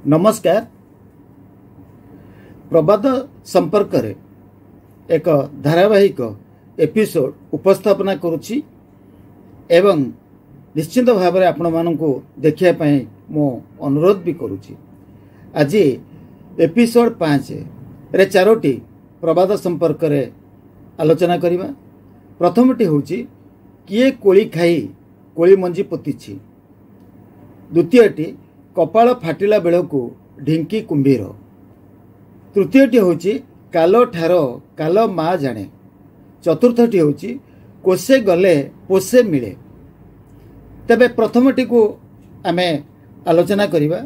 नमस्कार। प्रवाद संपर्क रे एक धारावाहिक एपिसोड उपस्थापना करुछि एवं निश्चित भाव में आपण मानकु देखिया पई मो अनुरोध भी करुछि। आज एपिसोड 5 रे चारोटी प्रवाद संपर्क रे आलोचना करिबा। प्रथमटी होछि किए कोली खाई कोली मंजी पोतिछि। द्वितीयटी कपाल फाटिला बेलू ढिंकी कुंभीर। तृतीयटी होछि कालो ठारो कालो माँ जाने। चतुर्थटी होछि कोसे गले पोसे मिले। तबे प्रथमटी को आमे आलोचना करिबा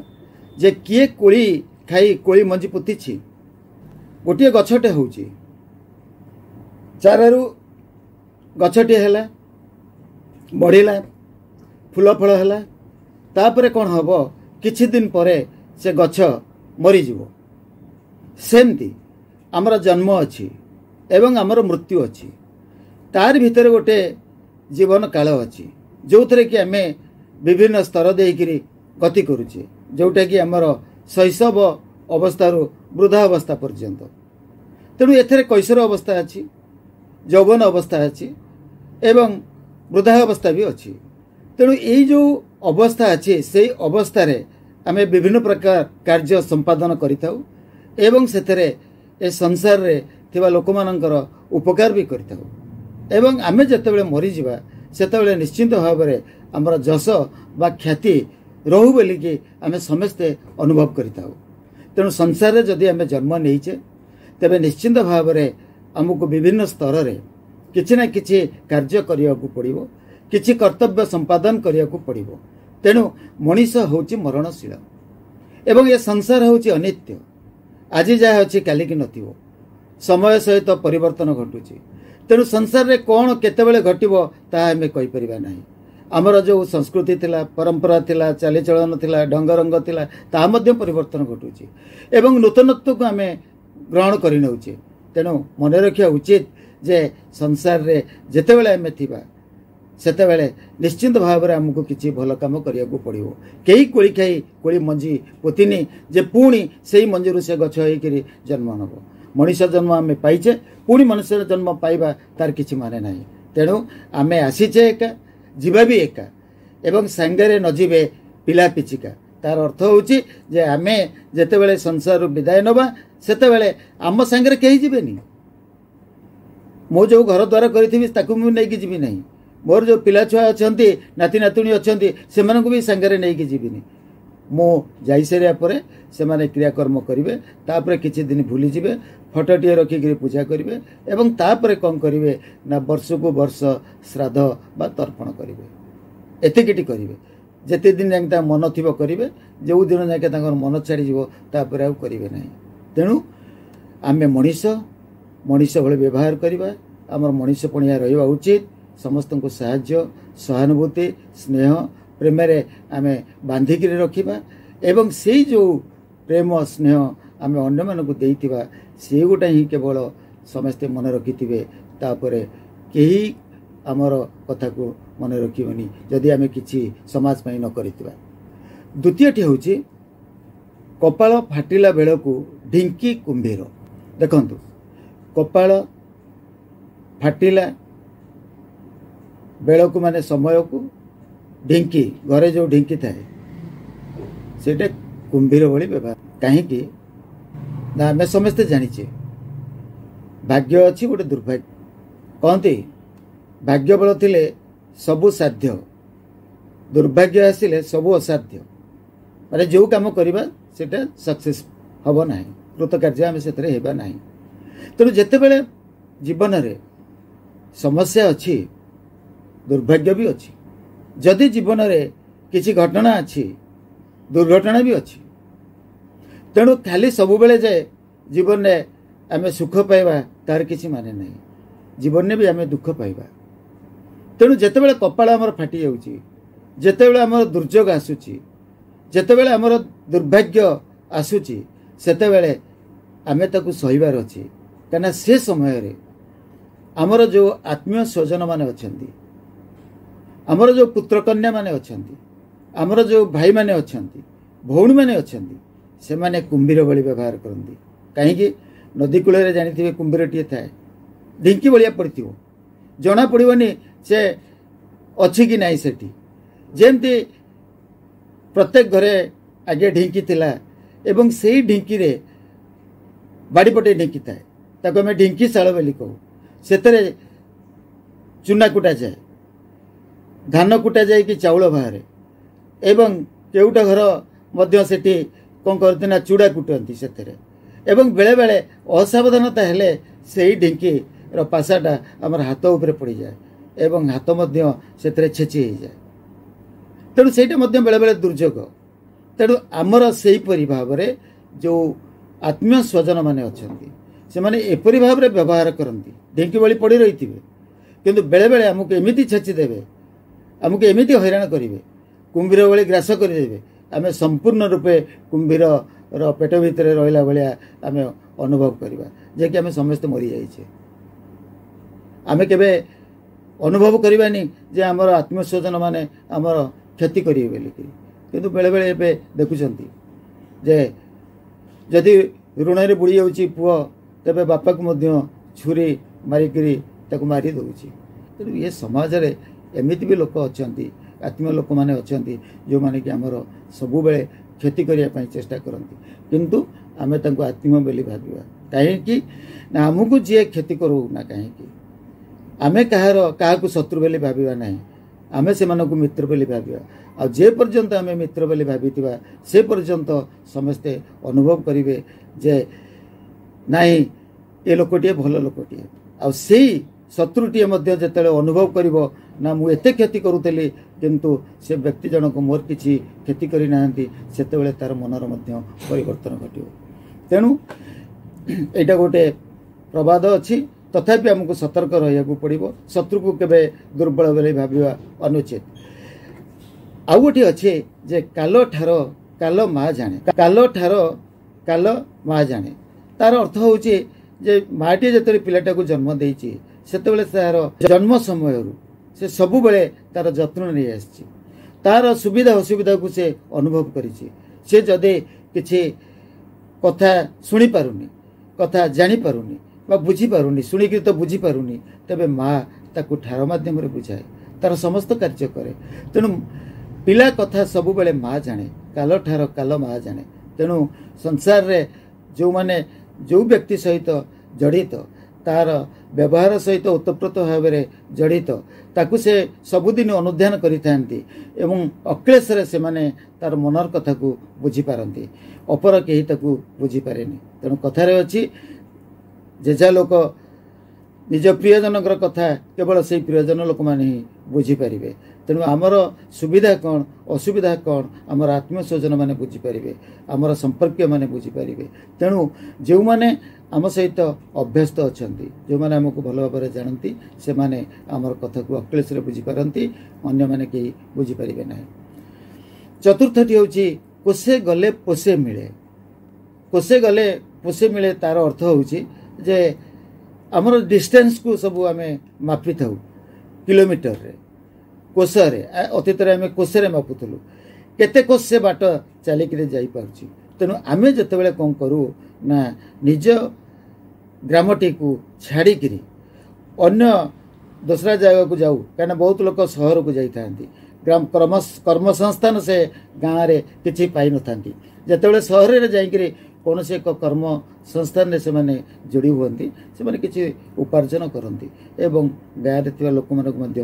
जे किए कोली खाई कोली मंजी पोतिछि। गोटे गछटे होछि चारारु गछटे हैला बढ़िला फूल फल हैला तापरे कौन हबो किछि दिन परे से गछ मरीजिवो। सेमती आमर जन्म अच्छी एवं आमर मृत्यु अच्छी तार भीतर गोटे जीवन काल अच्छी जो थे कि आमे विभिन्न स्तर देकरी गति करुचे जोटा कि आमर शैशव अवस्थारू वृद्धा अवस्था पर्यंत। तेणु एथरे कैशोर अवस्था अच्छी यौवन अवस्था अच्छी एवं वृद्धा अवस्था भी अच्छी। तेणु यही जो अवस्था अच्छी से अवस्था रे आमे विभिन्न प्रकार कार्य संपादन करिताउ एवं सेथरे ए संसार रे थिबा लोकमानंकर उपकार भी करिताउ एवं आमे जतेबेले मरी जिबा सेतेबेले निश्चित भाव में आमर जस बा ख्याति रहू बोली कि आमे समस्ते अनुभव करिताउ। तेणु संसार रे जदि आमे जन्म नहींचे तेबे निश्चित भाव में आमको विभिन्न स्तर रे किछि ना किछि कार्य करिया को पड़िबो, किछि कर्तव्य संपादन करिया को पड़िबो। तेणु मनीष होची मरणशील एवं ये संसार होची अनित्य। आज जहाँ अच्छी काली की नथिबो समय सहित परिवर्तन घटुची। तेणु संसार रे कौन केतेबेले घटिबो ता हमें कहि परिबा नाही। आमर जो संस्कृति थिला परंपरा थिला चालीचलन थिला ढंग रंग थिला ता मध्ये परिवर्तन घटुची एवं नूतनत्व को आमे ग्रहण करि नउचे। तेणु मन रखिया उचित जे संसार रे जेतेबेले आमे थिबा सेतेबेले निश्चित भाव में आमको किसी भल कम करिया को पड़ो। कई कोली खाई कोली मंजी पोतिनी जे पुणी से मंजीरू से गछ होकर जन्म नब। मनीष जन्म आम पाइचे पुणी मनुष्य जन्म पाइबा तार किछि माने नाही। तेणु आमे आसीचे एका जीवा भी एका एवं सांगरे न जीवे पिला पिचिका। तार अर्थ होची जे आमे जेतेबेले संसार विदाय नबा सेतेबेले आम सांगरे केही जीवेनी। मो जो घर द्वार करिथिबि ताकु मु नै कि जीवी नाही। मोर जो पिला छुआ अच्छा नाती नातुणी अच्छा से भी सांगे नहीं कि जीविनी। मो जाई सारा पर से क्रियाकर्म करेंगे तापर किसी दिन भूली जाए फटोटे रखिक पूजा करेंगे एवं तापर कौन करेंगे ना वर्ष को वर्ष श्राद्ध बा तर्पण करेंगे एतिकटी करेंगे। जिते दिन जाए मन थी करेंगे जो दिन जाके मन छाड़ीपर आउ करेंगे ना। तेणु आम मनीष मनीष भाई व्यवहार करवा आमर मनीष पणिया रहा उचित। समस्त को साहाय्य सहानुभूति स्नेह प्रेम आम बांधिक रखा एवं से जो प्रेम स्नेह आम अन्य मानक देइथिबा से गोटा ही केवल समस्ते मन रखिथिबे तापर केही आमर कथा को मन रखिबनी जदि आम किछि समाज पई न करिथिबा। द्वितीयटी होछि कपाल फाटिला बेलू ढिंकी कुंभीर। देखंतु कपाल फाटिला बेलू माने समय को ढिंकी घरे जो ढिंकी थाए सेटा कुंभीर भली व्यवहार कहीं ना आम समस्ते जानीचे भाग्य अच्छी गोटे दुर्भाग्य कहती भाग्य बल थिले सबु साध्य दुर्भाग्य आसिले सबु असाध्य। माने जो काम करवा सेटा सक्सेस हब ना कृतकार्य आम से हेबा ना। तेणु जेतेबेले जीवन रे समस्या अच्छी दुर्भाग्य भी अच्छी। जदि जीवन रे किसी घटना अच्छी दुर्घटना भी अच्छी। तेणु खाली सबु बेले जे जीवन में आम सुख पाइबा तार किसी माने नहीं। जीवन में भी आम दुख पाइबा। तेणु जेतेबेले कपाल आमर फाटी जाउची जेतेबेले आमर दुर्योग आसुची जेतेबेले आमर दुर्भाग्य आसुची सेतेबेले आमे ताकू सहीबार अछि। कना से समय रे आमर जो आत्मीय स्वजन माने अछंती आमर जो पुत्र कन्या माने अछंती आमर जो भाई माने अछंती भौणी माने अछंती से माने कुंभीर भली व्यवहार करती कहीं नदी कूल जानी कुंभीरटीए थाए ढिंकी भाया पड़ो जना पड़ोनी से अच्छी कि नहीं सेठी जेमती प्रत्येक घरे आगे ढिंकी थिला एवं से ढिंकी रे बाड़ीपटे ढिंकी थाए ताको आम ढिंकी शाल बोली कहू से चूना कुटा जाए धान कुटा जाए कि चाउल बाहर एवं केउटा घर मध्य सेठी कौन करते ना चूड़ा कुटती से बेले बेले असावधानता हेले से ढिंकी पासाटा आमर हाथ उपर पड़ जाए एवं हाथ मध्य से छेची हो जाए तेणु सहीटा बेले बेले दुर्योग तेणु आमर से भाव में जो आत्मीय स्वजन माने अच्छे से माने एपरी भाव में व्यवहार करती ढिंकी भली पड़ रही थे किंतु बेले बेले आमको एमती छेची देवे आमको एमती हैरान करेंगे कुंभीर भली ग्रास करदे आम संपूर्ण रूपे कुंभीर पेट भितर रहा भाया आम अनुभव करवा जे कि आम समस्ते मरी जाइए आम के अनुभव करवानी जे आमर आत्मीय स्वजन माने आमर क्षति करेंगे बोलिकी किंतु बेले बेले एबे देखुंती जे जदि ऋण रे बुड़ी जाऊँगी पुओ तेबे बापा को छुरी मारिकी ताको मारी दौची तेणु ये समाज रे एमिति भी लोक अच्छा आत्मीय लोक मैंने अच्छा जो मैंने कि आमर सबु बेले क्षति करने चेष्टा करती किंतु आम आत्मीय बोली भाविया कहीं ना आमको जी क्षति करू ना कहीं आम कहार क्या शत्रु बोली भाविया ना आम से मित्र बोली भाविया आ जे पर्यंत आम मित्र बोली भावी से पर्यंत समस्ते अनुभव करेंगे जे नाई ये लोकटे भल लोकटे आ शत्रुटीए जिते अनुभव कर ना मु एते क्षति करुली किंतु से व्यक्ति जनक मोर किसी क्षति करना से तार मनर परिवर्तन घटो तेणु यहाँ गोटे प्रवाद अच्छी तथापि आमको सतर्क रहा पड़ो शत्रु को केवे दुर्बल बोली भाविया अनुचित आउ गोटे अच्छे जे काल ठार काल माँ जाने काल ठार काल माँ जाने तार अर्थ हूँ जे माटी जो पिलाटा को जन्म देती से तार जन्म समय से सबु बेले तार जत्न नहीं आसी तार सुविधा असुविधा को से अनुभव करी जदि किसी कथा शुणी पारुनी कथा जानी पारुनी बा बुझी पारुनी शुणिक तो बुझी पारुनी तेबे माँ ताकू ठार माध्यम बुझाए तार समस्त कार्य करे तेणु पिला कथा सबु बेले माँ जाने काल ठार काल माँ जाने तेणु संसार रे जो माने जो व्यक्ति सहित जड़ित तार व्यवहार सहित ओतप्रोत भाव में जड़ित ताकू से सबुदिन अनुध्यान करिथांती एवं अक्लेशरे से माने तार मनर कथा को बुझी पारंती अपर केही ताकू बुझी पारेनी तेणु कथारे अछि जेजा लोक निज प्रियजनकर कथा केवल से प्रियजन लोक माने ही बुझी पारिबे तेणु आमर सुविधा कौन असुविधा कौन आमर आत्मीय स्वजन मैंने बुझीपारे आमर संपर्क मैंने बुझीपारे तेणु जो मैंने आम सहित अभ्यस्त अच्छा जो मैंने आमको भल भाव में जानती से माने आमर कथा को अक्लेश बुझीपारती अन्य माने कहीं बुझीपारे ना चतुर्थटी हूँ कोसे गले पोसे मिले कोसे गले पोसे मिले तार अर्थ हूँ जे आमर डिस्टेंस को सब आम मापी था किलोमीटर रे कोशरे अतीत आम कोशे मापुलु केते कोश से बाट चलिक जापी तेणु आम जिते कौन करूँ ना निज ग्रामटी को छाड़िक अन्य दूसरा जगह को जाऊ कहीं बहुत लोग सहर को जाता ग्राम कर्मसंस्थान से गाँव में किसी पाई न था जिते सहर में जाकि कौन से एक कर्म संस्थान से माने जोड़ी हुंती से माने किसी उपार्जन करती एवं गाँव में लोक मानक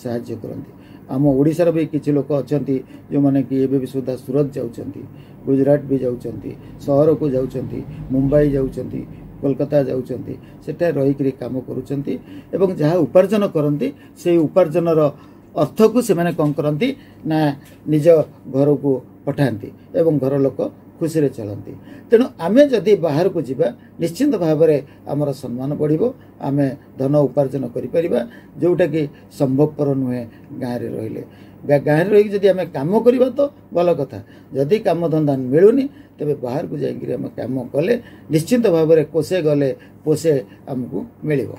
साहाय्य करती आम ओडिशार भी किसी लोक अच्छा जो मैंने कि एबे भी सुधा सूरत जाऊँगी गुजरात भी जाऊँगी सहर को जाऊँगी मुंबई जाऊँगी कोलकाता जाऊँगी सेठा रहीकि काम करुँच एवं जहाँ उपार्जन करती से उपार्जनर अर्थ को से माने कौन करती ना निज घर को पठाती एवं घर लोक खुशी रे चलती तेणु आमे जदि बाहर को जीवा निश्चिंत भाव में आमर सम्मान बढ़िबो आमे धन उपार्जन करिपरिबा जोटा कि संभवपर नुहे गाँव में रहिले गाँव में रही आम कम करवा तो भल कथा जदि कम धंदा मिलूनी तेबे बाहर को जाइए आम कम कले निश्चिंत भाव में कोसे गले पोसे आमको मिलिबो।